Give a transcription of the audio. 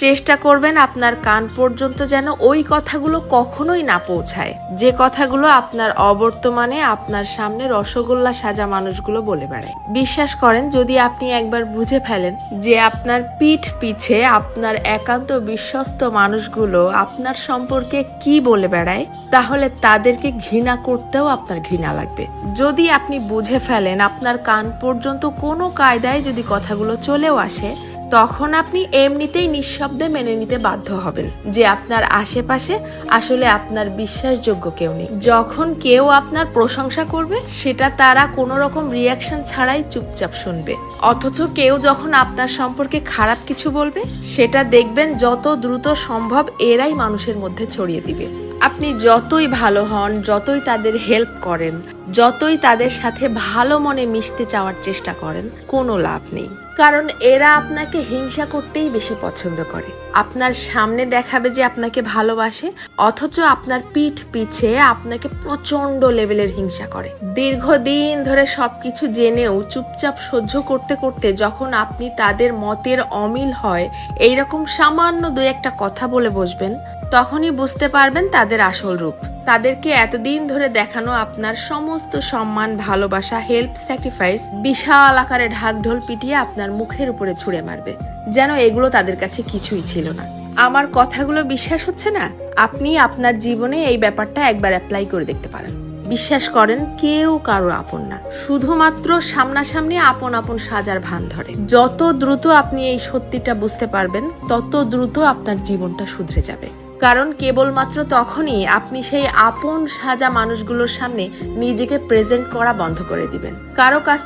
চেষ্টা করবেন আপনার কান পর্যন্ত যেন ওই কথাগুলো কখনোই না পৌঁছায়, যে কথাগুলো আপনার অবর্তমানে আপনার সামনে রসগোল্লা সাজা মানুষগুলো বলে বেড়ায়। বিশ্বাস করেন, যদি আপনি একবার বুঝে ফেলেন যে আপনার পিঠ পিছে আপনার একান্ত বিশ্বস্ত মানুষগুলো আপনার সম্পর্কে কি বলে বেড়ায়, তাহলে তাদেরকে ঘৃণা করতেও আপনার ঘৃণা লাগবে। যদি আপনি বুঝে ফেলেন আপনার কান পর্যন্ত কোনো কায়দায় যদি কথাগুলো চলেও আসে, তখন আপনি এমনিতেই নিঃশব্দে মেনে নিতে বাধ্য হবেন যে আপনার আশেপাশে আসলে আপনার বিশ্বাসযোগ্য কেউ নেই। যখন কেউ আপনার প্রশংসা করবে, সেটা তারা কোনো রকম রিয়াকশন ছাড়াই চুপচাপ শুনবে। অথচ কেউ যখন আপনার সম্পর্কে খারাপ কিছু বলবে, সেটা দেখবেন যত দ্রুত সম্ভব এরাই মানুষের মধ্যে ছড়িয়ে দিবে। আপনি যতই ভালো হন, যতই তাদের হেল্প করেন, যতই তাদের সাথে ভালো মনে মিশতে চাওয়ার চেষ্টা করেন, কোনো লাভ নেই। কারণ এরা আপনাকে হিংসা করতেই বেশি পছন্দ করে। আপনার সামনে দেখাবে যে আপনাকে ভালোবাসে, অথচ আপনার পিঠ পিছে আপনাকে প্রচন্ড লেভেলের হিংসা করে। দীর্ঘদিন ধরে সবকিছু জেনেও চুপচাপ সহ্য করতে করতে যখন আপনি তাদের মতের অমিল হয় এইরকম সামান্য দুই একটা কথা বলে বসবেন, তখনই বুঝতে পারবেন তাদের আসল রূপ। তাদেরকে এতদিন ধরে দেখানো আপনার সমস্ত সম্মান, ভালোবাসা, হেল্প, স্যাক্রিফাইস বিশাল আকারে ঢাকঢোল পিটিয়ে আপনার মুখের উপরে ছুঁড়ে মারবে, যেন এগুলো তাদের কাছে কিছুই ছিল না। আমার কথাগুলো বিশ্বাস হচ্ছে না? আপনি আপনার জীবনে এই ব্যাপারটা একবার অ্যাপ্লাই করে দেখতে পারেন। বিশ্বাস করেন, কেউ কারো আপন না, শুধুমাত্র সামনাসামনি আপন আপন সাজার ভান ধরে। যত দ্রুত আপনি এই সত্যিটা বুঝতে পারবেন, তত দ্রুত আপনার জীবনটা শুধরে যাবে। কারণ কেবলমাত্র তখনই আপনি সেই আপন সাজা মানুষগুলোর সামনে নিজেকে প্রেজেন্ট করা বন্ধ করে দিবেন। কারো কাছ